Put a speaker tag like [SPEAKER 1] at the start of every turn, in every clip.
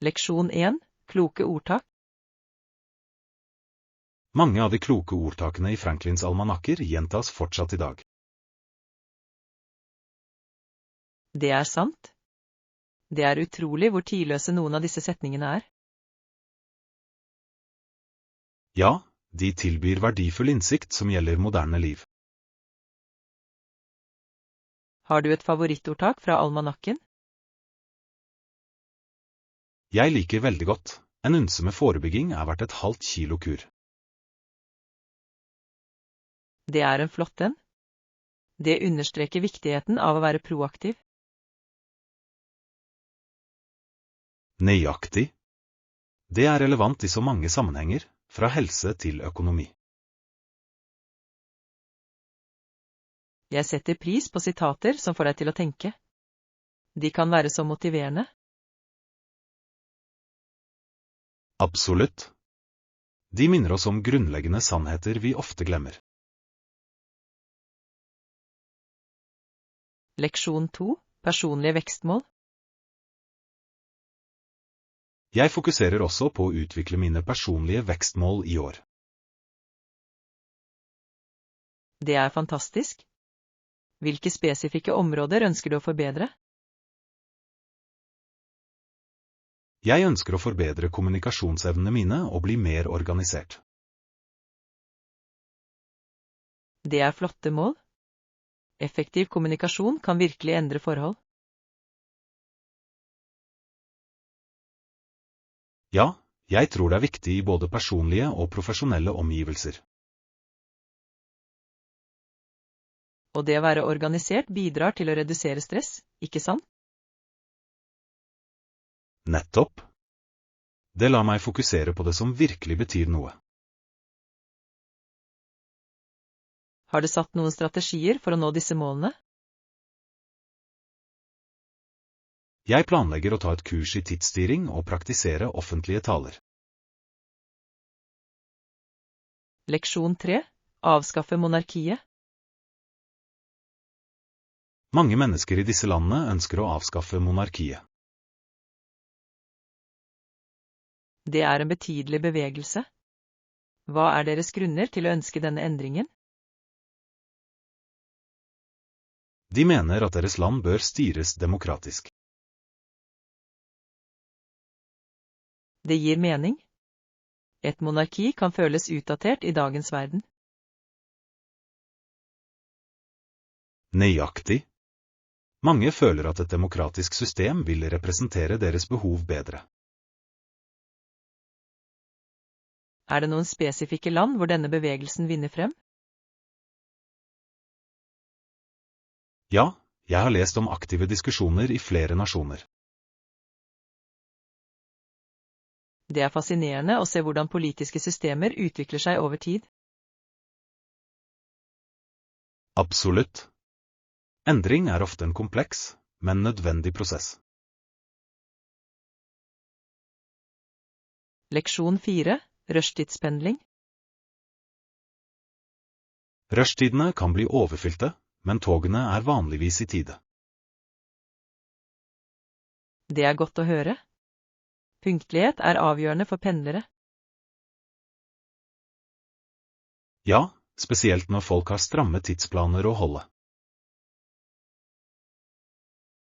[SPEAKER 1] Leksjon 1. Kloke ordtak.
[SPEAKER 2] Mange av de kloke ordtakene i Franklins almanakker gjentas fortsatt i dag.
[SPEAKER 1] Det er sant. Det er utrolig hvor tidløse noen av disse setningene er.
[SPEAKER 2] Ja, de tilbyr verdifull innsikt som gjelder moderne liv.
[SPEAKER 1] Har du et favorittordtak fra almanakken?
[SPEAKER 2] Jeg liker veldig godt. En unse med forebygging er verdt et halvt kilo kur.
[SPEAKER 1] Det er en flott en. Det understreker viktigheten av å være proaktiv.
[SPEAKER 2] Nøyaktig. Det er relevant i så mange sammenhenger, fra helse til økonomi.
[SPEAKER 1] Jeg setter pris på sitater som får deg til å tenke. De kan være så motiverende.
[SPEAKER 2] Absolutt. De minner oss om grunnleggende sannheter vi ofte glemmer.
[SPEAKER 1] Leksjon 2. Personlige vekstmål.
[SPEAKER 2] Jeg fokuserer også på å utvikle mine personlige vekstmål i år.
[SPEAKER 1] Det er fantastisk. Hvilke spesifikke områder ønsker du å forbedre?
[SPEAKER 2] Jeg ønsker å forbedre kommunikasjonsevnene mine og bli mer organisert.
[SPEAKER 1] Det er flotte mål. Effektiv kommunikasjon kan virkelig endre forhold.
[SPEAKER 2] Ja, jeg tror det er viktig i både personlige og profesjonelle omgivelser.
[SPEAKER 1] Og det å være organisert bidrar til å redusere stress, ikke sant?
[SPEAKER 2] Nettopp. Det lar meg fokusere på det som virkelig betyr noe.
[SPEAKER 1] Har du satt noen strategier for å nå disse målene?
[SPEAKER 2] Jeg planlegger å ta et kurs i tidsstyring og praktisere offentlige taler.
[SPEAKER 1] Leksjon 3. Avskaffe monarkiet.
[SPEAKER 2] Mange mennesker i disse landene ønsker å avskaffe monarkiet.
[SPEAKER 1] Det er en betydelig bevegelse. Hva er deres grunner til å ønske denne endringen?
[SPEAKER 2] De mener at deres land bør styres demokratisk.
[SPEAKER 1] Det gir mening. Et monarki kan føles utdatert i dagens verden.
[SPEAKER 2] Nøyaktig. Mange føler at et demokratisk system vil representere deres behov bedre.
[SPEAKER 1] Er det noen spesifikke land hvor denne bevegelsen vinner frem?
[SPEAKER 2] Ja, jeg har lest om aktive diskusjoner i flere nasjoner.
[SPEAKER 1] Det er fascinerende å se hvordan politiske systemer utvikler seg over tid.
[SPEAKER 2] Absolutt. Endring er ofte en kompleks, men nødvendig prosess.
[SPEAKER 1] Leksjon 4. Rushtidspendling.
[SPEAKER 2] Rushtidene kan bli overfylte, men togene er vanligvis i tide.
[SPEAKER 1] Det er godt å høre. Punktlighet er avgjørende for pendlere.
[SPEAKER 2] Ja, spesielt når folk har stramme tidsplaner å holde.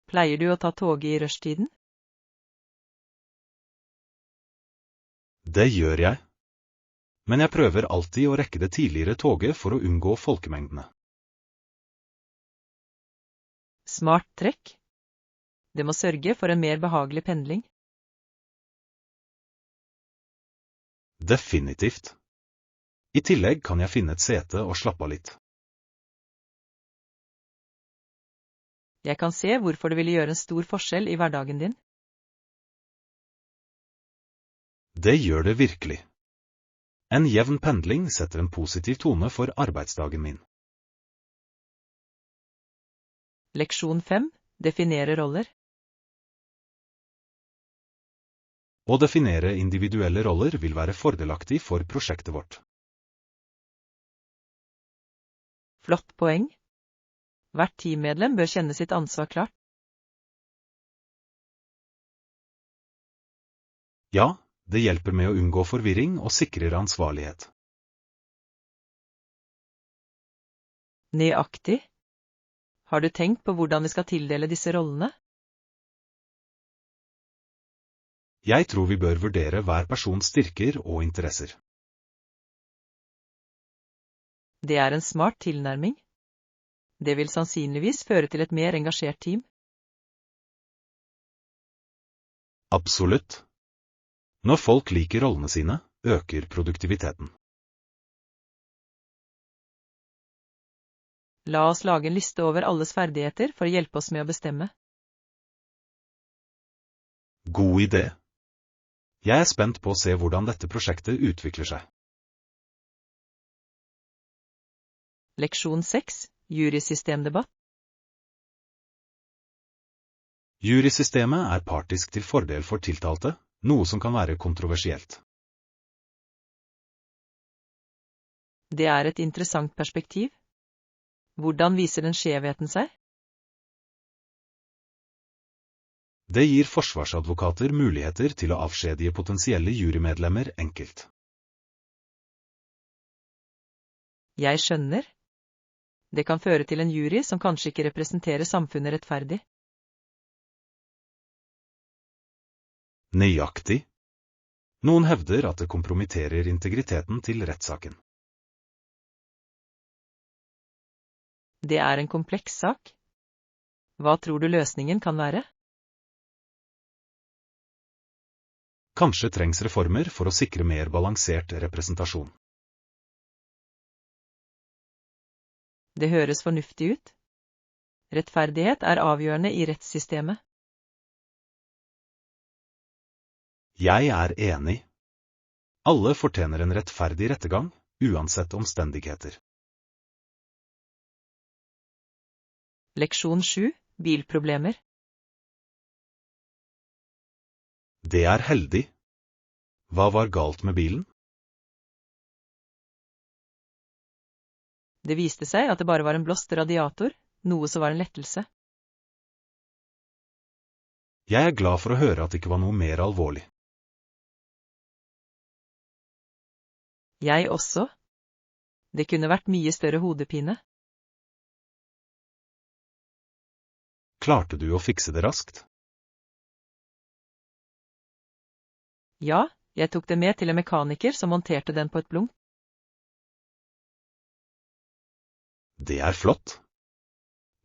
[SPEAKER 1] Pleier du å ta toget i rushtiden?
[SPEAKER 2] Det gjør jeg. Men jeg prøver alltid å rekke det tidligere toget for å unngå folkemengdene.
[SPEAKER 1] Smart trekk. Det må sørge for en mer behagelig pendling.
[SPEAKER 2] Definitivt. I tillegg kan jeg finne et sete og slappe av litt.
[SPEAKER 1] Jeg kan se hvorfor det ville gjøre en stor forskjell i hverdagen din.
[SPEAKER 2] Det gjør det virkelig. En jevn pendling setter en positiv tone for arbeidsdagen min.
[SPEAKER 1] Leksjon 5. Definere roller.
[SPEAKER 2] Å definere individuelle roller vil være fordelaktig for prosjektet vårt.
[SPEAKER 1] Flott poeng. Hvert teammedlem bør kjenne sitt ansvar klart.
[SPEAKER 2] Ja, det hjelper med å unngå forvirring og sikrer ansvarlighet.
[SPEAKER 1] Nøyaktig. Har du tenkt på hvordan vi skal tildele disse rollene?
[SPEAKER 2] Jeg tror vi bør vurdere hver persons styrker og interesser.
[SPEAKER 1] Det er en smart tilnærming. Det vil sannsynligvis føre til et mer engasjert team.
[SPEAKER 2] Absolutt. Når folk liker rollene sine, øker produktiviteten.
[SPEAKER 1] La oss lage en liste over alles ferdigheter for å hjelpe oss med å bestemme.
[SPEAKER 2] God idé. Jeg er spent på å se hvordan dette prosjektet utvikler seg.
[SPEAKER 1] Leksjon 6. Jurysystemdebatt.
[SPEAKER 2] Jurysystemet er partisk til fordel for tiltalte, noe som kan være kontroversielt.
[SPEAKER 1] Det er et interessant perspektiv. Hvordan viser den skjevheten seg?
[SPEAKER 2] Det gir forsvarsadvokater muligheter til å avskjedige potensielle jurymedlemmer enkelt.
[SPEAKER 1] Jeg skjønner. Det kan føre til en jury som kanskje ikke representerer samfunnet rettferdig.
[SPEAKER 2] Nøyaktig. Noen hevder at det kompromitterer integriteten til rettssaken.
[SPEAKER 1] Det er en kompleks sak. Hva tror du løsningen kan være?
[SPEAKER 2] Kanskje trengs reformer for å sikre mer balansert representasjon.
[SPEAKER 1] Det høres fornuftig ut. Rettferdighet er avgjørende i rettssystemet.
[SPEAKER 2] Jeg er enig. Alle fortjener en rettferdig rettergang, uansett omstendigheter.
[SPEAKER 1] Leksjon 7. Bilproblemer.
[SPEAKER 2] Det er heldig. Hva var galt med bilen?
[SPEAKER 1] Det viste seg at det bare var en blåst radiator, noe som var en lettelse.
[SPEAKER 2] Jeg er glad for å høre at det ikke var noe mer alvorlig.
[SPEAKER 1] Jeg også. Det kunne vært mye større hodepine.
[SPEAKER 2] Klarte du å fikse det raskt?
[SPEAKER 1] Ja, jeg tok det med til en mekaniker som monterte den på et blunk.
[SPEAKER 2] Det er flott.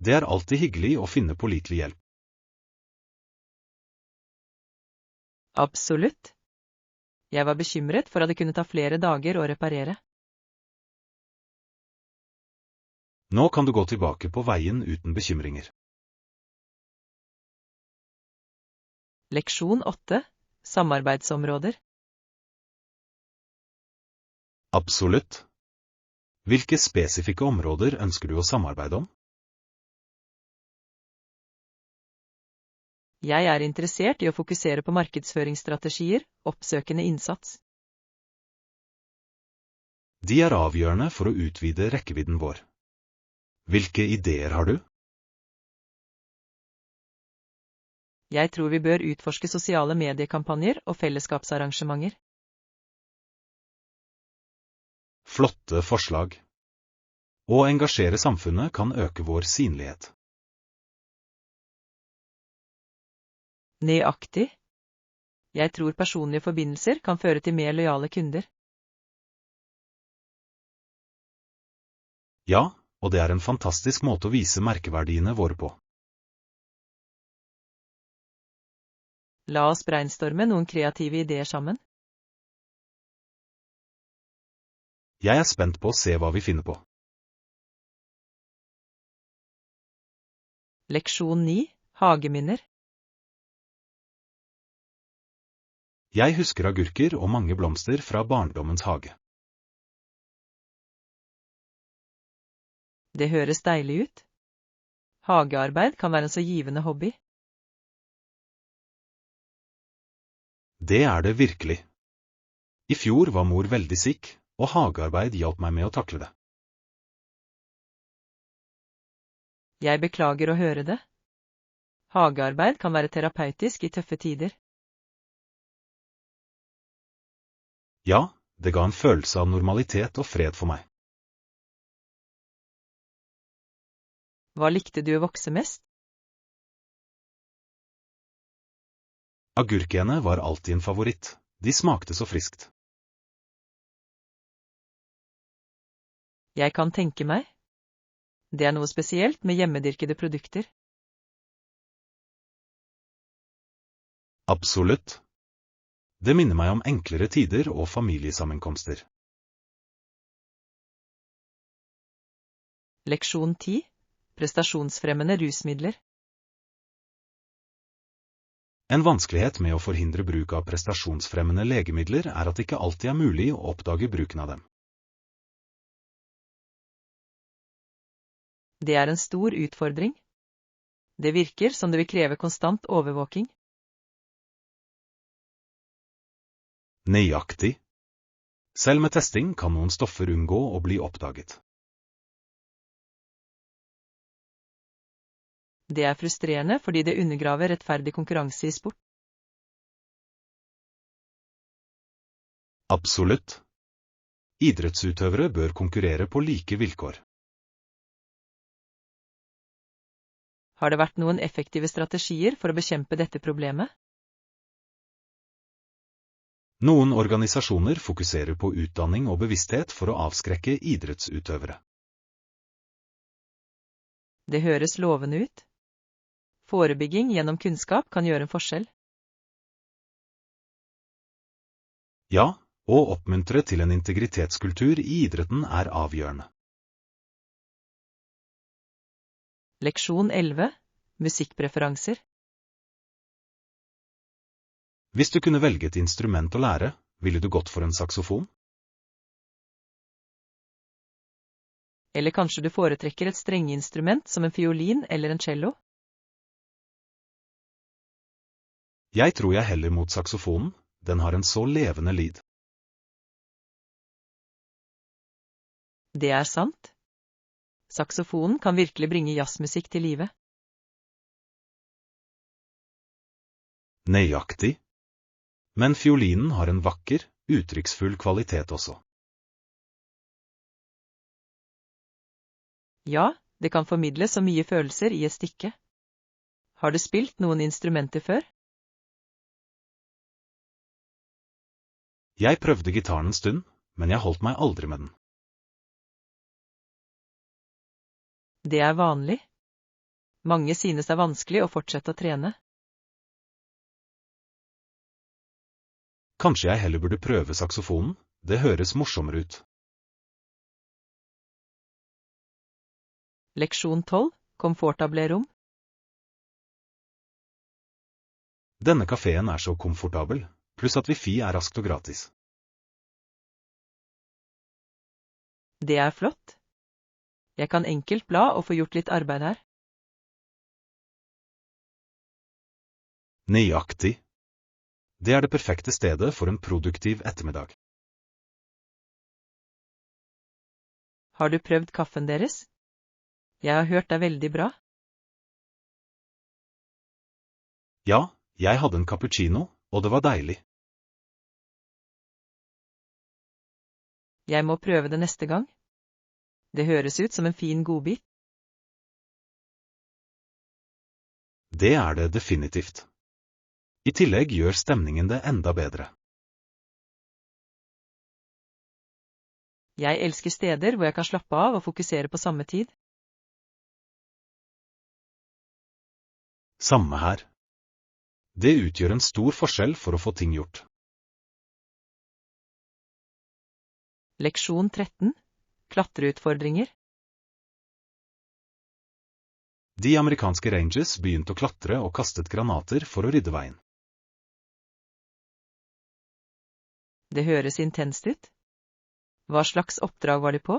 [SPEAKER 2] Det er alltid hyggelig å finne pålitelig hjelp.
[SPEAKER 1] Absolutt. Jeg var bekymret for at det kunne ta flere dager å reparere.
[SPEAKER 2] Nå kan du gå tilbake på veien uten bekymringer.
[SPEAKER 1] Leksjon 8. Samarbeidsområder.
[SPEAKER 2] Absolutt. Hvilke spesifikke områder ønsker du å samarbeide om?
[SPEAKER 1] Jeg er interessert i å fokusere på markedsføringsstrategier, oppsøkende innsats.
[SPEAKER 2] De er avgjørende for å utvide rekkevidden vår. Hvilke ideer har du?
[SPEAKER 1] Jeg tror vi bør utforske sosiale mediekampanjer og fellesskapsarrangementer.
[SPEAKER 2] Flotte forslag. Å engasjere samfunnet kan øke vår synlighet.
[SPEAKER 1] Nøyaktig. Jeg tror personlige forbindelser kan føre til mer lojale kunder.
[SPEAKER 2] Ja, og det er en fantastisk måte å vise merkeverdiene våre på.
[SPEAKER 1] La oss brainstorme noen kreative ideer sammen.
[SPEAKER 2] Jeg er spent på å se hva vi finner på.
[SPEAKER 1] Leksjon 9. Hageminner.
[SPEAKER 2] Jeg husker agurker og mange blomster fra barndommens hage.
[SPEAKER 1] Det høres deilig ut. Hagearbeid kan være en så givende hobby.
[SPEAKER 2] Det er det virkelig. I fjor var mor veldig syk, og hagearbeid hjalp meg med å takle det.
[SPEAKER 1] Jeg beklager å høre det. Hagearbeid kan være terapeutisk i tøffe tider.
[SPEAKER 2] Ja, det ga en følelse av normalitet og fred for meg.
[SPEAKER 1] Hva likte du å vokse mest?
[SPEAKER 2] Agurkene var alltid en favoritt. De smakte så friskt.
[SPEAKER 1] Jeg kan tenke meg. Det er noe spesielt med hjemmedyrkede produkter.
[SPEAKER 2] Absolutt. Det minner meg om enklere tider og familiesammenkomster.
[SPEAKER 1] Leksjon 10. Prestasjonsfremmende rusmidler.
[SPEAKER 2] En vanskelighet med å forhindre bruk av prestasjonsfremmende legemidler er at det ikke alltid er mulig å oppdage bruken av dem.
[SPEAKER 1] Det er en stor utfordring. Det virker som det vil kreve konstant overvåking.
[SPEAKER 2] Nøyaktig. Selv med testing kan noen stoffer unngå å bli oppdaget.
[SPEAKER 1] Det er frustrerende fordi det undergraver rettferdig konkurranse i sport.
[SPEAKER 2] Absolutt. Idrettsutøvere bør konkurrere på like vilkår.
[SPEAKER 1] Har det vært noen effektive strategier for å bekjempe dette problemet?
[SPEAKER 2] Noen organisasjoner fokuserer på utdanning og bevissthet for å avskrekke idrettsutøvere.
[SPEAKER 1] Det høres lovende ut. Forebygging gjennom kunnskap kan gjøre en forskjell.
[SPEAKER 2] Ja, å oppmuntre til en integritetskultur i idretten er avgjørende.
[SPEAKER 1] Leksjon 11. Musikkpreferanser.
[SPEAKER 2] Hvis du kunne velge et instrument å lære, ville du gått for en saksofon?
[SPEAKER 1] Eller kanskje du foretrekker et strengeinstrument som en fiolin eller en cello?
[SPEAKER 2] Jeg tror jeg heller mot saksofonen, den har en så levende lyd.
[SPEAKER 1] Det er sant. Saksofonen kan virkelig bringe jazzmusikk til live.
[SPEAKER 2] Nøyaktig. Men fiolinen har en vakker, uttrykksfull kvalitet også.
[SPEAKER 1] Ja, det kan formidle så mye følelser i et stykke. Har du spilt noen instrumenter før?
[SPEAKER 2] Jeg prøvde gitaren en stund, men jeg holdt meg aldri med den.
[SPEAKER 1] Det er vanlig. Mange synes det er vanskelig å fortsette å trene.
[SPEAKER 2] Kanskje jeg heller burde prøve saksofonen, det høres morsommere ut.
[SPEAKER 1] Leksjon 12. Komfortable rom.
[SPEAKER 2] Denne kafeen er så komfortabel, pluss at wifi er raskt og gratis.
[SPEAKER 1] Det er flott. Jeg kan enkelt bla og få gjort litt arbeid her.
[SPEAKER 2] Nøyaktig. Det er det perfekte stedet for en produktiv ettermiddag.
[SPEAKER 1] Har du prøvd kaffen deres? Jeg har hørt det er veldig bra.
[SPEAKER 2] Ja, jeg hadde en cappuccino, og det var deilig.
[SPEAKER 1] Jeg må prøve det neste gang. Det høres ut som en fin godbit.
[SPEAKER 2] Det er det definitivt. I tillegg gjør stemningen det enda bedre.
[SPEAKER 1] Jeg elsker steder hvor jeg kan slappe av og fokusere på samme tid.
[SPEAKER 2] Samme her. Det utgjør en stor forskjell for å få ting gjort.
[SPEAKER 1] Leksjon 13. Klatreutfordringer.
[SPEAKER 2] De amerikanske rangers begynte å klatre og kastet granater for å rydde veien.
[SPEAKER 1] Det høres intenst ut. Hva slags oppdrag var de på?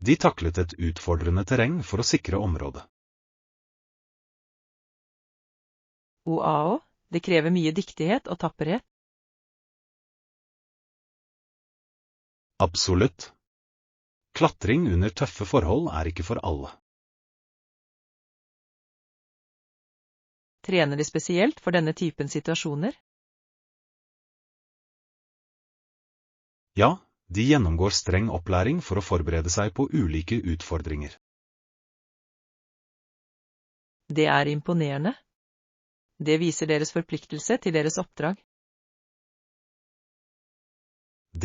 [SPEAKER 2] De taklet et utfordrende terreng for å sikre området.
[SPEAKER 1] OAO, det krever mye dyktighet og tapperhet.
[SPEAKER 2] Absolutt. Klatring under tøffe forhold er ikke for alle.
[SPEAKER 1] Trener de spesielt for denne typen situasjoner?
[SPEAKER 2] Ja, de gjennomgår streng opplæring for å forberede seg på ulike utfordringer.
[SPEAKER 1] Det er imponerende. Det viser deres forpliktelse til deres oppdrag.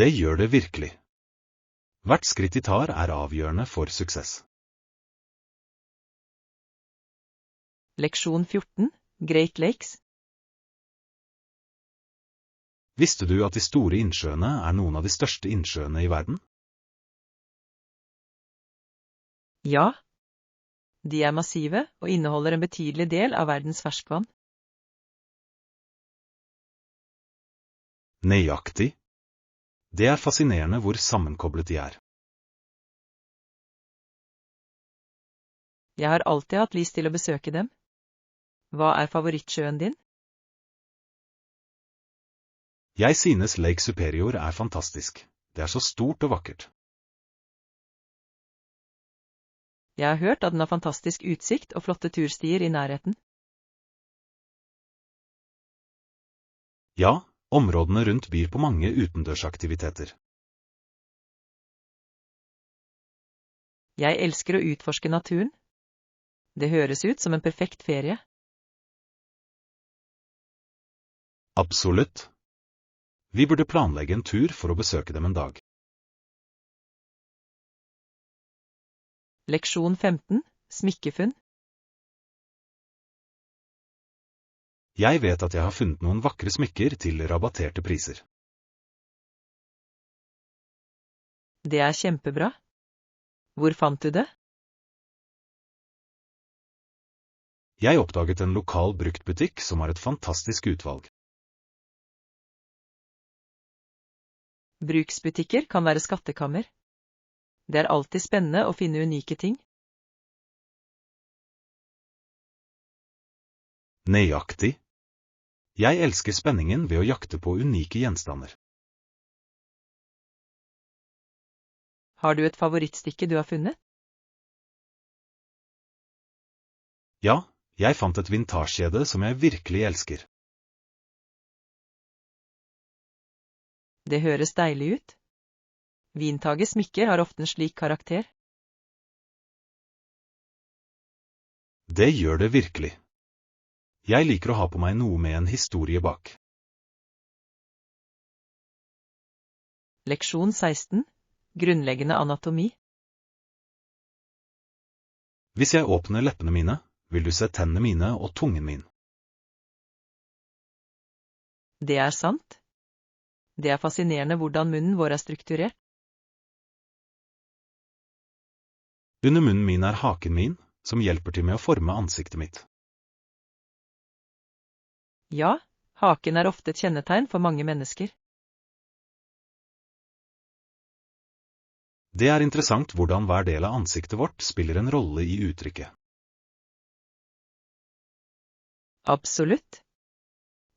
[SPEAKER 2] Det gjør det virkelig. Hvert skritt de tar er avgjørende for suksess.
[SPEAKER 1] Leksjon 14, Great Lakes.
[SPEAKER 2] Visste du at de store innsjøene er noen av de største innsjøene i verden?
[SPEAKER 1] Ja. De er massive og inneholder en betydelig del av verdens ferskvann.
[SPEAKER 2] Nøyaktig. Det er fascinerende hvor sammenkoblet de er.
[SPEAKER 1] Jeg har alltid hatt lyst til å besøke dem. Hva er favorittsjøen din?
[SPEAKER 2] Jeg synes Lake Superior er fantastisk. Det er så stort og vakkert.
[SPEAKER 1] Jeg har hørt at den har fantastisk utsikt og flotte turstier i nærheten.
[SPEAKER 2] Ja, områdene rundt byr på mange utendørsaktiviteter.
[SPEAKER 1] Jeg elsker å utforske naturen. Det høres ut som en perfekt ferie.
[SPEAKER 2] Absolutt. Vi burde planlegge en tur for å besøke dem en dag.
[SPEAKER 1] Leksjon 15, Smykkefunn.
[SPEAKER 2] Jeg vet at jeg har funnet noen vakre smykker til rabatterte priser.
[SPEAKER 1] Det er kjempebra. Hvor fant du det?
[SPEAKER 2] Jeg oppdaget en lokal bruktbutikk som har et fantastisk utvalg.
[SPEAKER 1] Bruksbutikker kan være skattekammer. Det er alltid spennende å finne unike ting.
[SPEAKER 2] Nøyaktig. Jeg elsker spenningen ved å jakte på unike gjenstander.
[SPEAKER 1] Har du et favorittstykke du har funnet?
[SPEAKER 2] Ja, jeg fant et vintasjekjede som jeg virkelig elsker.
[SPEAKER 1] Det høres deilig ut. Vintage smykker har ofte en slik karakter.
[SPEAKER 2] Det gjør det virkelig. Jeg liker å ha på meg noe med en historie bak.
[SPEAKER 1] Leksjon 16, Grunnleggende anatomi.
[SPEAKER 2] Hvis jeg åpner leppene mine, vil du se tennene mine og tungen min.
[SPEAKER 1] Det er sant. Det er fascinerende hvordan munnen vår er strukturert.
[SPEAKER 2] Under munnen min er haken min, som hjelper til med å forme ansiktet mitt.
[SPEAKER 1] Ja, haken er ofte et kjennetegn for mange mennesker.
[SPEAKER 2] Det er interessant hvordan hver del av ansiktet vårt spiller en rolle i uttrykket.
[SPEAKER 1] Absolutt.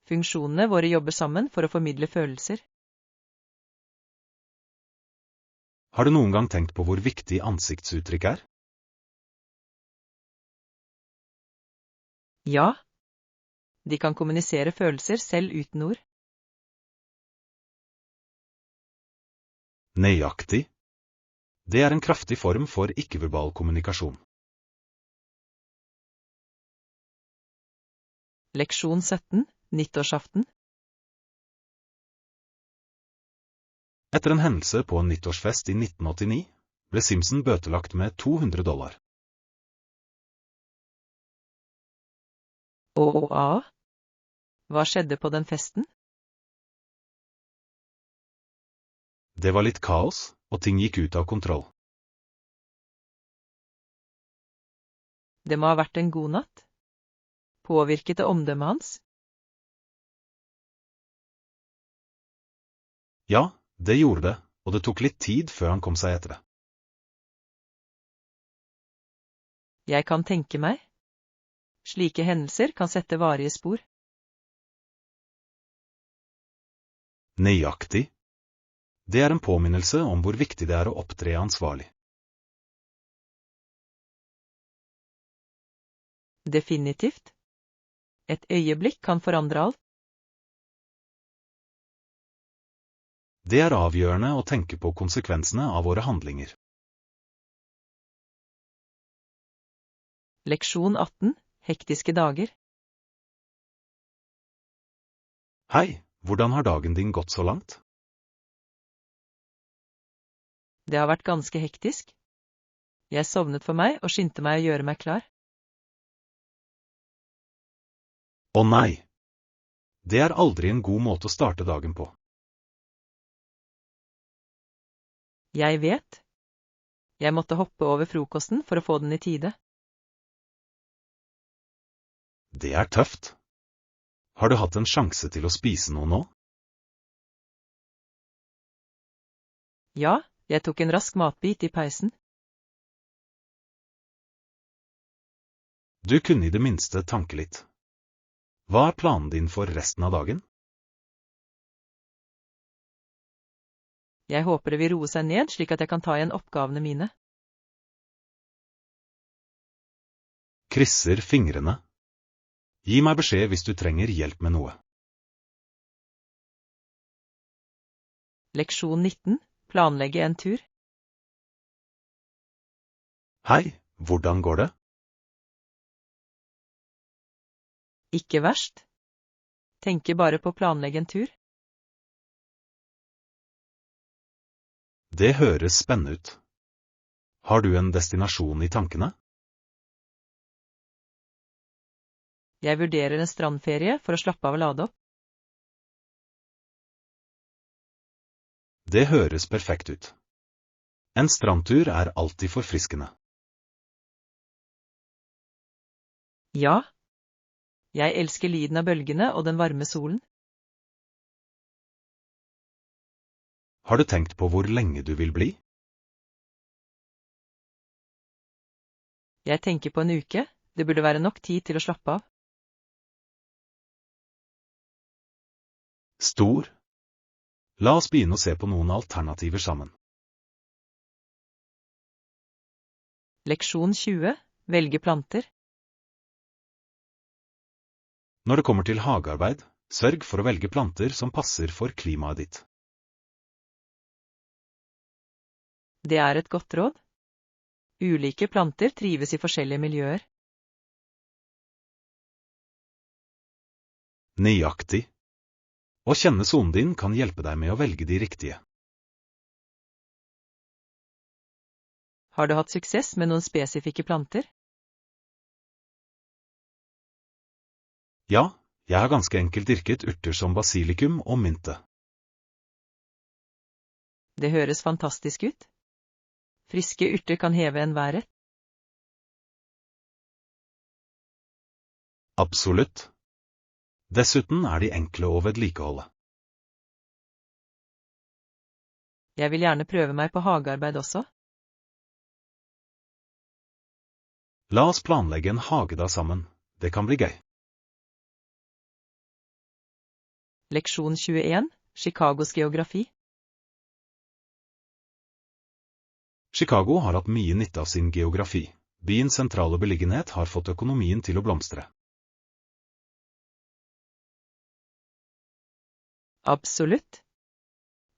[SPEAKER 1] Funksjonene våre jobber sammen for å formidle følelser.
[SPEAKER 2] Har du noen gang tenkt på hvor viktig ansiktsuttrykk er?
[SPEAKER 1] Ja. De kan kommunisere følelser selv uten ord.
[SPEAKER 2] Nøyaktig. Det er en kraftig form for ikke-verbal kommunikasjon.
[SPEAKER 1] Leksjon 17, Nyttårsaften.
[SPEAKER 2] Etter en hendelse på en nyttårsfest i 1989, ble Simpson bøtelagt med $200.
[SPEAKER 1] Hva skjedde på den festen?
[SPEAKER 2] Det var litt kaos, og ting gikk ut av kontroll.
[SPEAKER 1] Det må ha vært en god natt. Påvirket det omdømmet hans?
[SPEAKER 2] Ja, det gjorde det, og det tok litt tid før han kom seg etter det.
[SPEAKER 1] Jeg kan tenke meg. Slike hendelser kan sette varige spor.
[SPEAKER 2] Nøyaktig. Det er en påminnelse om hvor viktig det er å opptre ansvarlig.
[SPEAKER 1] Definitivt. Et øyeblikk kan forandre alt.
[SPEAKER 2] Det er avgjørende å tenke på konsekvensene av våre handlinger.
[SPEAKER 1] Leksjon 18. Hektiske dager.
[SPEAKER 2] Hei, hvordan har dagen din gått så langt?
[SPEAKER 1] Det har vært ganske hektisk. Jeg sovnet for meg og skyndte meg å gjøre meg klar.
[SPEAKER 2] Å nei! Det er aldri en god måte å starte dagen på.
[SPEAKER 1] Jeg vet. Jeg måtte hoppe over frokosten for å få den i tide.
[SPEAKER 2] Det er tøft. Har du hatt en sjanse til å spise noe nå?
[SPEAKER 1] Ja, jeg tok en rask matbit i peisen.
[SPEAKER 2] Du kunne i det minste tanke litt. Hva er planen din for resten av dagen?
[SPEAKER 1] Jeg håper det vil roe seg ned slik at jeg kan ta igjen oppgavene mine.
[SPEAKER 2] Krysser fingrene. Gi meg beskjed hvis du trenger hjelp med noe.
[SPEAKER 1] Leksjon 19. Planlegge en tur.
[SPEAKER 2] Hei, hvordan går det?
[SPEAKER 1] Ikke verst. Tenker bare på å planlegge en tur.
[SPEAKER 2] Det høres spennende ut. Har du en destinasjon i tankene?
[SPEAKER 1] Jeg vurderer en strandferie for å slappe av og lade opp.
[SPEAKER 2] Det høres perfekt ut. En strandtur er alltid forfriskende.
[SPEAKER 1] Ja. Jeg elsker lyden av bølgene og den varme solen.
[SPEAKER 2] Har du tenkt på hvor lenge du vil bli?
[SPEAKER 1] Jeg tenker på en uke. Det burde være nok tid til å slappe av.
[SPEAKER 2] Stor. La oss begynne å se på noen alternativer sammen.
[SPEAKER 1] Leksjon 20. Velge planter.
[SPEAKER 2] Når det kommer til hagearbeid, sørg for å velge planter som passer for klimaet ditt.
[SPEAKER 1] Det er et godt råd. Ulike planter trives i forskjellige miljøer.
[SPEAKER 2] Nøyaktig. Å kjenne sonen din kan hjelpe deg med å velge de riktige.
[SPEAKER 1] Har du hatt suksess med noen spesifikke planter?
[SPEAKER 2] Ja, jeg har ganske enkelt dyrket urter som basilikum og mynte.
[SPEAKER 1] Det høres fantastisk ut. Friske urter kan heve enhver rett.
[SPEAKER 2] Absolutt. Dessuten er de enkle å vedlikeholde.
[SPEAKER 1] Jeg vil gjerne prøve meg på hagearbeid også.
[SPEAKER 2] La oss planlegge en hagedag sammen. Det kan bli gøy.
[SPEAKER 1] Leksjon 21. Chicagos geografi.
[SPEAKER 2] Chicago har hatt mye nytte av sin geografi. Byens sentrale beliggenhet har fått økonomien til å blomstre.
[SPEAKER 1] Absolutt.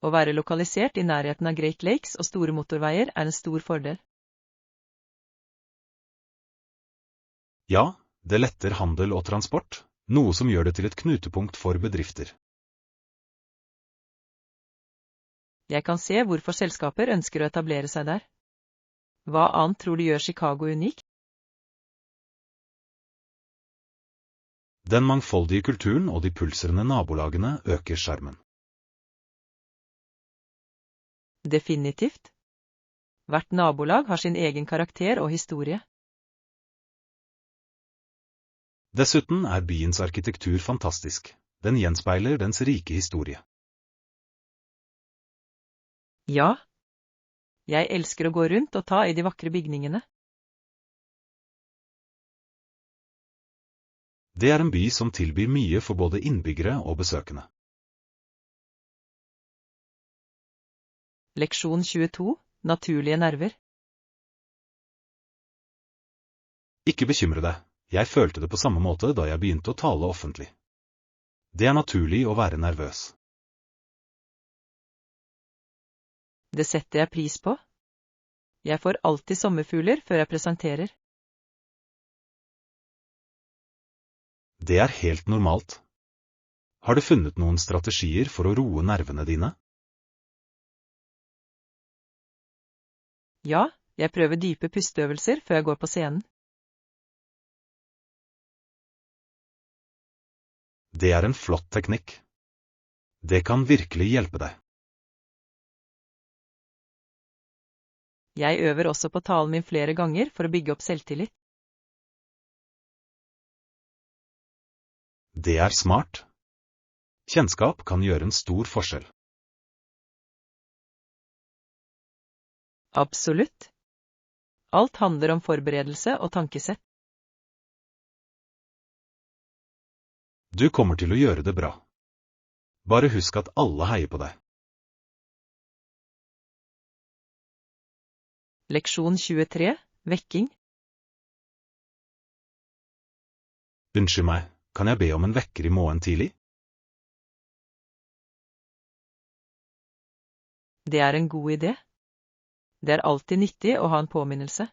[SPEAKER 1] Å være lokalisert i nærheten av Great Lakes og store motorveier er en stor fordel.
[SPEAKER 2] Ja, det letter handel og transport, noe som gjør det til et knutepunkt for bedrifter.
[SPEAKER 1] Jeg kan se hvorfor selskaper ønsker å etablere seg der. Hva annet tror du gjør Chicago unik?
[SPEAKER 2] Den mangfoldige kulturen og de pulserende nabolagene øker skjermen.
[SPEAKER 1] Definitivt. Hvert nabolag har sin egen karakter og historie.
[SPEAKER 2] Dessuten er byens arkitektur fantastisk. Den gjenspeiler dens rike historie.
[SPEAKER 1] Ja. Jeg elsker å gå rundt og ta i de vakre bygningene.
[SPEAKER 2] Det er en by som tilbyr mye for både innbyggere og besøkende.
[SPEAKER 1] Leksjon 22. Naturlige nerver.
[SPEAKER 2] Ikke bekymre deg. Jeg følte det på samme måte da jeg begynte å tale offentlig. Det er naturlig å være nervøs.
[SPEAKER 1] Det setter jeg pris på. Jeg får alltid sommerfugler før jeg presenterer.
[SPEAKER 2] Det er helt normalt. Har du funnet noen strategier for å roe nervene dine?
[SPEAKER 1] Ja, jeg prøver dype pusteøvelser før jeg går på scenen.
[SPEAKER 2] Det er en flott teknikk. Det kan virkelig hjelpe deg.
[SPEAKER 1] Jeg øver også på talen min flere ganger for å bygge opp selvtillit.
[SPEAKER 2] Det er smart. Kjennskap kan gjøre en stor forskjell.
[SPEAKER 1] Absolutt. Alt handler om forberedelse og tankesett.
[SPEAKER 2] Du kommer til å gjøre det bra. Bare husk at alle heier på deg.
[SPEAKER 1] Leksjon 23, vekking.
[SPEAKER 2] Unnskyld meg, kan jeg be om en vekker i morgen tidlig?
[SPEAKER 1] Det er en god idé. Det er alltid nyttig å ha en påminnelse.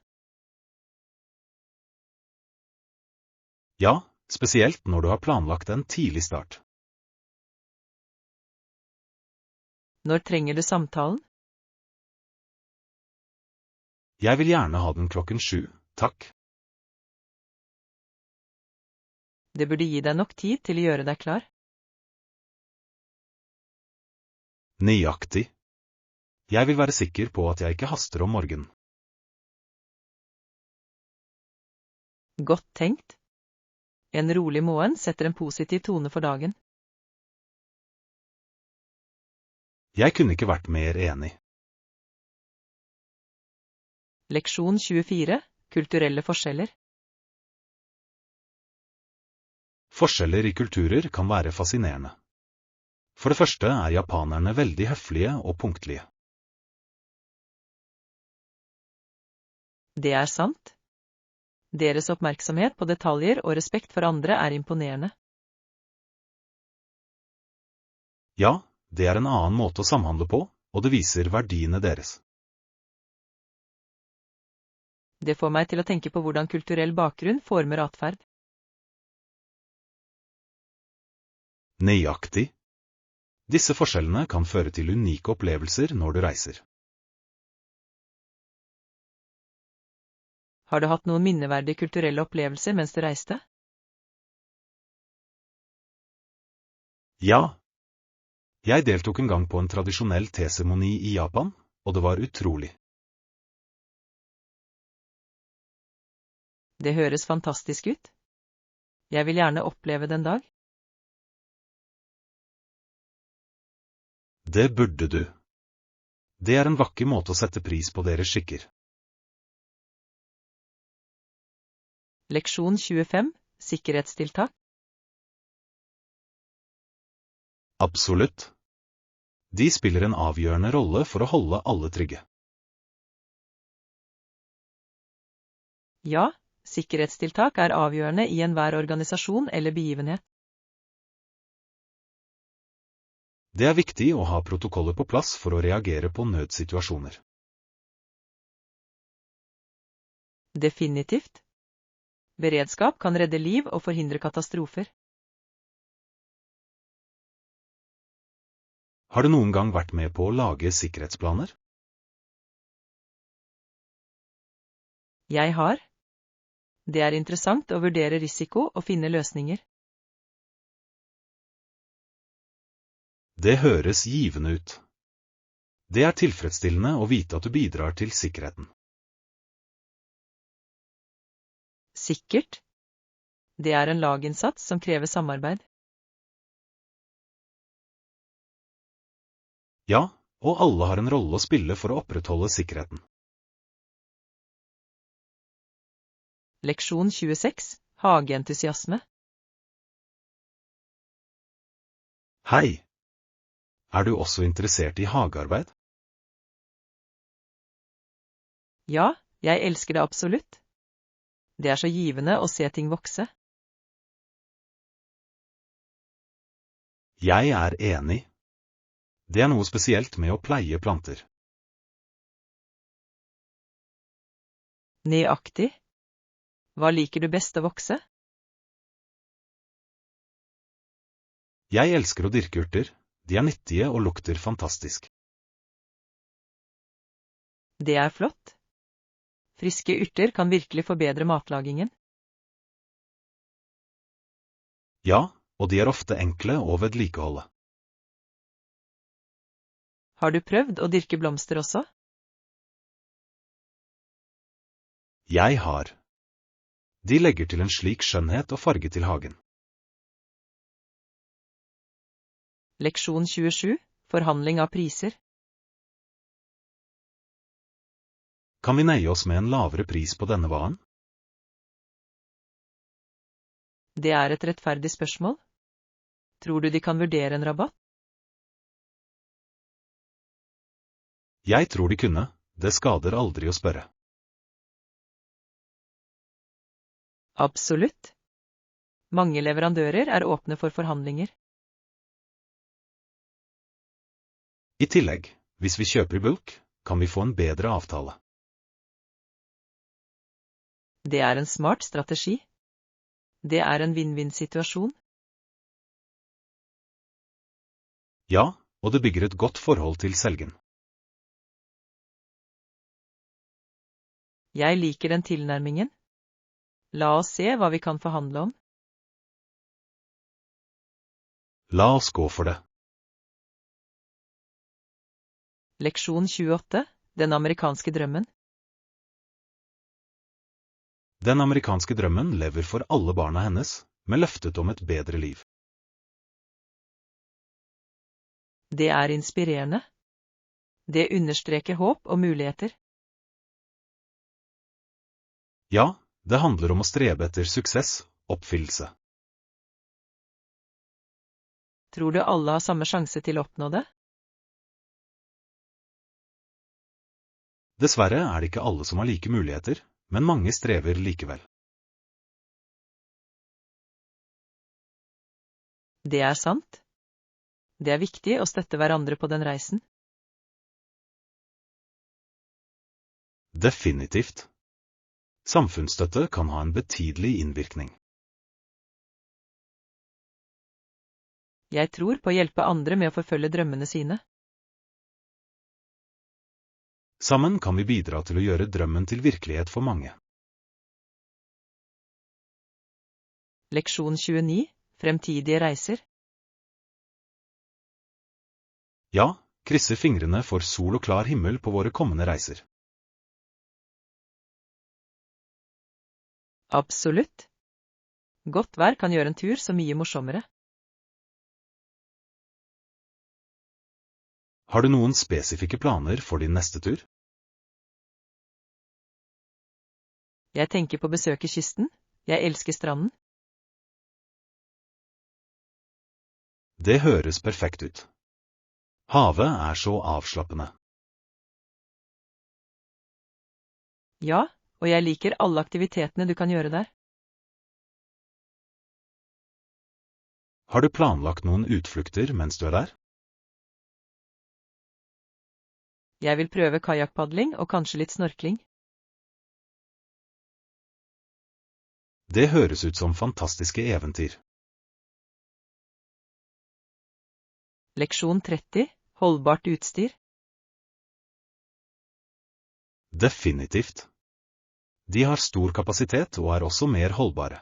[SPEAKER 2] Ja, spesielt når du har planlagt en tidlig start.
[SPEAKER 1] Når trenger du samtalen?
[SPEAKER 2] Jeg vil gjerne ha den 7:00, takk.
[SPEAKER 1] Det burde gi deg nok tid til å gjøre deg klar.
[SPEAKER 2] Nøyaktig. Jeg vil være sikker på at jeg ikke haster om morgenen.
[SPEAKER 1] Godt tenkt. En rolig morgen setter en positiv tone for dagen.
[SPEAKER 2] Jeg kunne ikke vært mer enig.
[SPEAKER 1] Leksjon 24, kulturelle forskjeller.
[SPEAKER 2] Forskjeller i kulturer kan være fascinerende. For det første er japanerne veldig høflige og punktlige.
[SPEAKER 1] Det er sant. Deres oppmerksomhet på detaljer og respekt for andre er imponerende.
[SPEAKER 2] Ja, det er en annen måte å samhandle på, og det viser verdiene deres.
[SPEAKER 1] Det får meg til å tenke på hvordan kulturell bakgrunn former atferd.
[SPEAKER 2] Nøyaktig. Disse forskjellene kan føre til unike opplevelser når du reiser.
[SPEAKER 1] Har du hatt noen minneverdige kulturelle opplevelser mens du reiste?
[SPEAKER 2] Ja. Jeg deltok en gang på en tradisjonell teseremoni i Japan, og det var utrolig.
[SPEAKER 1] Det høres fantastisk ut. Jeg vil gjerne oppleve det en dag.
[SPEAKER 2] Det burde du. Det er en vakker måte å sette pris på deres skikker.
[SPEAKER 1] Leksjon 25, sikkerhetstiltak.
[SPEAKER 2] Absolutt. De spiller en avgjørende rolle for å holde alle trygge.
[SPEAKER 1] Ja, sikkerhetstiltak er avgjørende i enhver organisasjon eller begivenhet.
[SPEAKER 2] Det er viktig å ha protokoller på plass for å reagere på nødsituasjoner.
[SPEAKER 1] Definitivt. Beredskap kan redde liv og forhindre katastrofer.
[SPEAKER 2] Har du noen gang vært med på å lage sikkerhetsplaner?
[SPEAKER 1] Jeg har. Det er interessant å vurdere risiko og finne løsninger.
[SPEAKER 2] Det høres givende ut. Det er tilfredsstillende å vite at du bidrar til sikkerheten.
[SPEAKER 1] Sikkert. Det er en laginnsats som krever samarbeid.
[SPEAKER 2] Ja, og alle har en rolle å spille for å opprettholde sikkerheten.
[SPEAKER 1] Leksjon 26, hageentusiasme.
[SPEAKER 2] Hei! Er du også interessert i hagearbeid?
[SPEAKER 1] Ja, jeg elsker det absolutt. Det er så givende å se ting vokse.
[SPEAKER 2] Jeg er enig. Det er noe spesielt med å pleie planter.
[SPEAKER 1] Nøyaktig. Hva liker du best å vokse?
[SPEAKER 2] Jeg elsker å dyrke urter, de er nyttige og lukter fantastisk.
[SPEAKER 1] Det er flott. Friske urter kan virkelig forbedre matlagingen.
[SPEAKER 2] Ja, og de er ofte enkle å vedlikeholde.
[SPEAKER 1] Har du prøvd å dyrke blomster også?
[SPEAKER 2] Jeg har. De legger til en slik skjønnhet og farge til hagen.
[SPEAKER 1] Leksjon 27. Forhandling av priser.
[SPEAKER 2] Kan vi nøye oss med en lavere pris på denne varen?
[SPEAKER 1] Det er et rettferdig spørsmål. Tror du de kan vurdere en rabatt?
[SPEAKER 2] Jeg tror de kunne, det skader aldri å spørre.
[SPEAKER 1] Absolutt. Mange leverandører er åpne for forhandlinger.
[SPEAKER 2] I tillegg, hvis vi kjøper i bulk, kan vi få en bedre avtale.
[SPEAKER 1] Det er en smart strategi. Det er en vinn-vinn-situasjon.
[SPEAKER 2] Ja, og det bygger et godt forhold til selgen.
[SPEAKER 1] Jeg liker den tilnærmingen. La oss se hva vi kan forhandle om.
[SPEAKER 2] La oss gå for det.
[SPEAKER 1] Leksjon 28. Den amerikanske drømmen.
[SPEAKER 2] Den amerikanske drømmen lever for alle barna hennes, med løftet om et bedre liv.
[SPEAKER 1] Det er inspirerende. Det understreker håp og muligheter.
[SPEAKER 2] Ja, det handler om å strebe etter suksess, oppfyllelse.
[SPEAKER 1] Tror du alle har samme sjanse til å oppnå det?
[SPEAKER 2] Dessverre er det ikke alle som har like muligheter, men mange strever likevel.
[SPEAKER 1] Det er sant. Det er viktig å støtte hverandre på den reisen.
[SPEAKER 2] Definitivt. Samfunnsstøtte kan ha en betydelig innvirkning.
[SPEAKER 1] Jeg tror på å hjelpe andre med å forfølge drømmene sine.
[SPEAKER 2] Sammen kan vi bidra til å gjøre drømmen til virkelighet for mange.
[SPEAKER 1] Leksjon 29. Fremtidige reiser.
[SPEAKER 2] Ja, krysser fingrene for sol og klar himmel på våre kommende reiser.
[SPEAKER 1] Absolutt. Godt vær kan gjøre en tur så mye morsommere.
[SPEAKER 2] Har du noen spesifikke planer for din neste tur?
[SPEAKER 1] Jeg tenker på å besøke kysten. Jeg elsker stranden.
[SPEAKER 2] Det høres perfekt ut. Havet er så avslappende.
[SPEAKER 1] Ja, og jeg liker alle aktivitetene du kan gjøre der.
[SPEAKER 2] Har du planlagt noen utflukter mens du er der?
[SPEAKER 1] Jeg vil prøve kajakkpadling og kanskje litt snorkling.
[SPEAKER 2] Det høres ut som fantastiske eventyr.
[SPEAKER 1] Leksjon 30. Holdbart utstyr.
[SPEAKER 2] Definitivt. De har stor kapasitet og er også mer holdbare.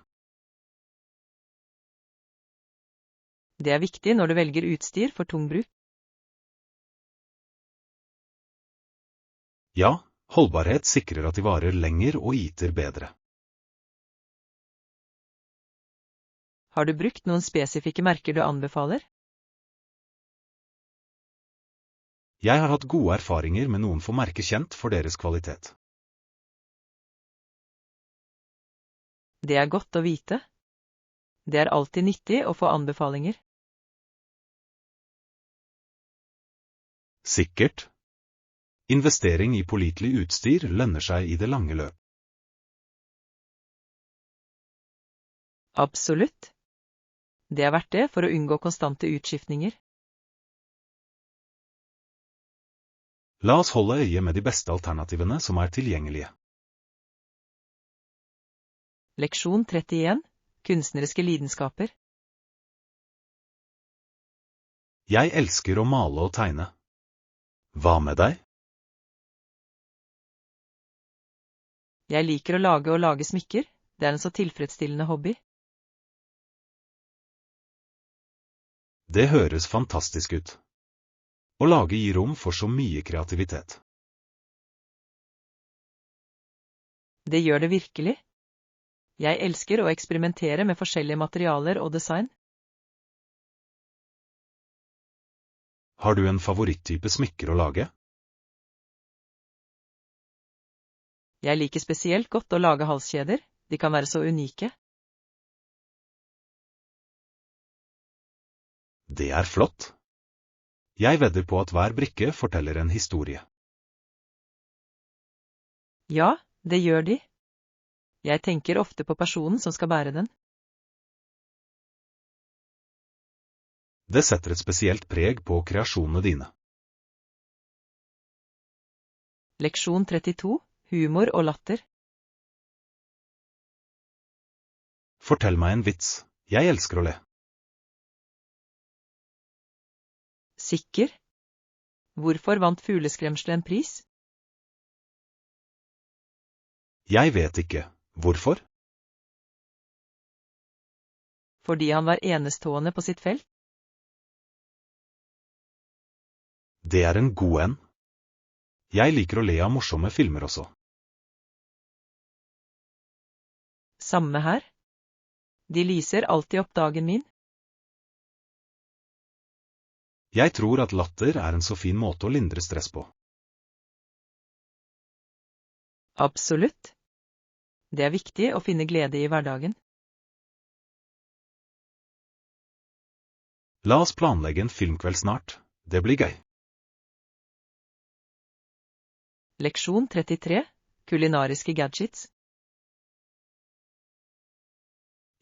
[SPEAKER 1] Det er viktig når du velger utstyr for tung bruk.
[SPEAKER 2] Ja, holdbarhet sikrer at de varer lenger og yter bedre.
[SPEAKER 1] Har du brukt noen spesifikke merker du anbefaler?
[SPEAKER 2] Jeg har hatt gode erfaringer med noen få merker kjent for deres kvalitet.
[SPEAKER 1] Det er godt å vite. Det er alltid nyttig å få anbefalinger.
[SPEAKER 2] Sikkert. Investering i pålitelig utstyr lønner seg i det lange løp.
[SPEAKER 1] Absolutt. Det er verdt det for å unngå konstante utskiftninger.
[SPEAKER 2] La oss holde øye med de beste alternativene som er tilgjengelige.
[SPEAKER 1] Leksjon 31. Kunstneriske lidenskaper.
[SPEAKER 2] Jeg elsker å male og tegne. Hva med deg?
[SPEAKER 1] Jeg liker å lage smykker, det er en så tilfredsstillende hobby.
[SPEAKER 2] Det høres fantastisk ut. Å lage gir rom for så mye kreativitet.
[SPEAKER 1] Det gjør det virkelig. Jeg elsker å eksperimentere med forskjellige materialer og design.
[SPEAKER 2] Har du en favoritttype smykker å lage?
[SPEAKER 1] Jeg liker spesielt godt å lage halskjeder, de kan være så unike.
[SPEAKER 2] Det er flott. Jeg vedder på at hver brikke forteller en historie.
[SPEAKER 1] Ja, det gjør de. Jeg tenker ofte på personen som skal bære den.
[SPEAKER 2] Det setter et spesielt preg på kreasjonene dine.
[SPEAKER 1] Leksjon 32. Humor og latter.
[SPEAKER 2] Fortell meg en vits. Jeg elsker å le.
[SPEAKER 1] Sikker? Hvorfor vant fugleskremselet en pris?
[SPEAKER 2] Jeg vet ikke. Hvorfor?
[SPEAKER 1] Fordi han var enestående på sitt felt?
[SPEAKER 2] Det er en god en. Jeg liker å le av morsomme filmer også.
[SPEAKER 1] Samme her. De lyser alltid opp dagen min.
[SPEAKER 2] Jeg tror at latter er en så fin måte å lindre stress på.
[SPEAKER 1] Absolutt. Det er viktig å finne glede i hverdagen.
[SPEAKER 2] La oss planlegge en filmkveld snart. Det blir gøy.
[SPEAKER 1] Leksjon 33. Kulinariske gadgets.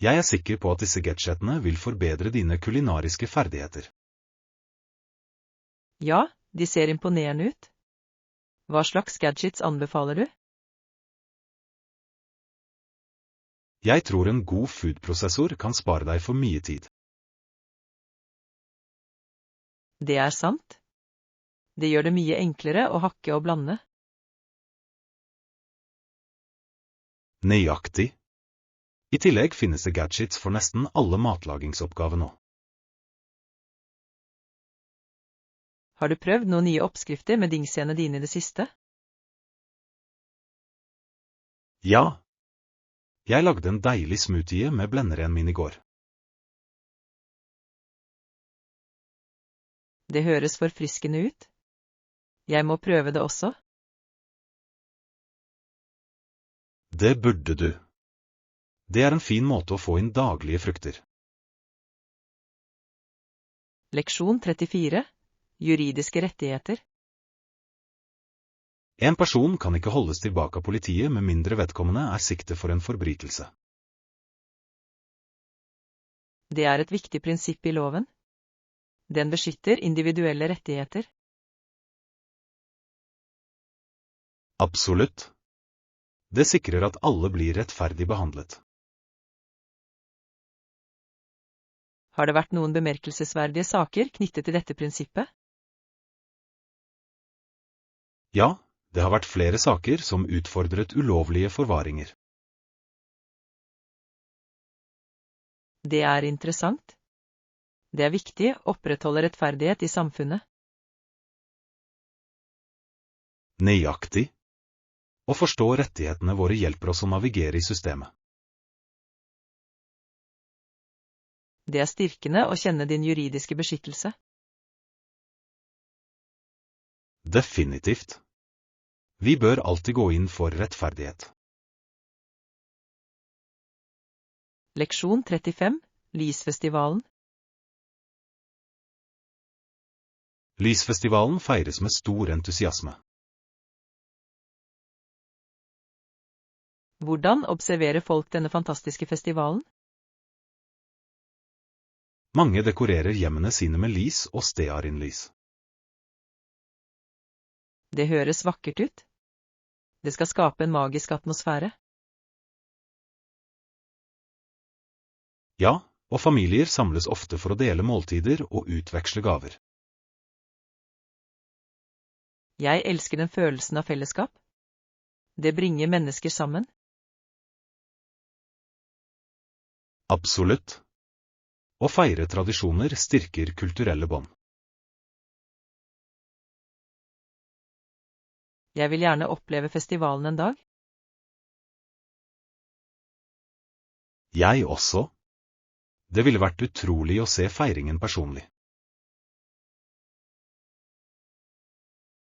[SPEAKER 2] Jeg er sikker på at disse gadgetene vil forbedre dine kulinariske ferdigheter.
[SPEAKER 1] Ja, de ser imponerende ut. Hva slags gadgets anbefaler du?
[SPEAKER 2] Jeg tror en god foodprosessor kan spare deg for mye tid.
[SPEAKER 1] Det er sant. Det gjør det mye enklere å hakke og blande.
[SPEAKER 2] Nøyaktig. I tillegg finnes det gadgets for nesten alle matlagingsoppgaver nå.
[SPEAKER 1] Har du prøvd noen nye oppskrifter med dingsene dine i det siste?
[SPEAKER 2] Ja. Jeg lagde en deilig smoothie med blenderen min i går.
[SPEAKER 1] Det høres forfriskende ut. Jeg må prøve det også.
[SPEAKER 2] Det burde du. Det er en fin måte å få inn daglige frukter.
[SPEAKER 1] Leksjon 34. Juridiske rettigheter.
[SPEAKER 2] En person kan ikke holdes tilbake av politiet med mindre vedkommende er siktet for en forbrytelse.
[SPEAKER 1] Det er et viktig prinsipp i loven. Den beskytter individuelle rettigheter.
[SPEAKER 2] Absolutt. Det sikrer at alle blir rettferdig behandlet.
[SPEAKER 1] Har det vært noen bemerkelsesverdige saker knyttet til dette prinsippet?
[SPEAKER 2] Ja, det har vært flere saker som utfordret ulovlige forvaringer.
[SPEAKER 1] Det er interessant. Det er viktig å opprettholde rettferdighet i samfunnet.
[SPEAKER 2] Nøyaktig. Å forstå rettighetene våre hjelper oss å navigere i systemet.
[SPEAKER 1] Det er styrkende å kjenne din juridiske beskyttelse.
[SPEAKER 2] Definitivt. Vi bør alltid gå inn for rettferdighet.
[SPEAKER 1] Leksjon 35. Lysfestivalen.
[SPEAKER 2] Lysfestivalen feires med stor entusiasme.
[SPEAKER 1] Hvordan observerer folk denne fantastiske festivalen?
[SPEAKER 2] Mange dekorerer hjemmene sine med lys og stearinlys.
[SPEAKER 1] Det høres vakkert ut. Det skal skape en magisk atmosfære.
[SPEAKER 2] Ja, og familier samles ofte for å dele måltider og utveksle gaver.
[SPEAKER 1] Jeg elsker den følelsen av fellesskap. Det bringer mennesker sammen.
[SPEAKER 2] Absolutt. Å feire tradisjoner styrker kulturelle bånd.
[SPEAKER 1] Jeg vil gjerne oppleve festivalen en dag.
[SPEAKER 2] Jeg også. Det ville vært utrolig å se feiringen personlig.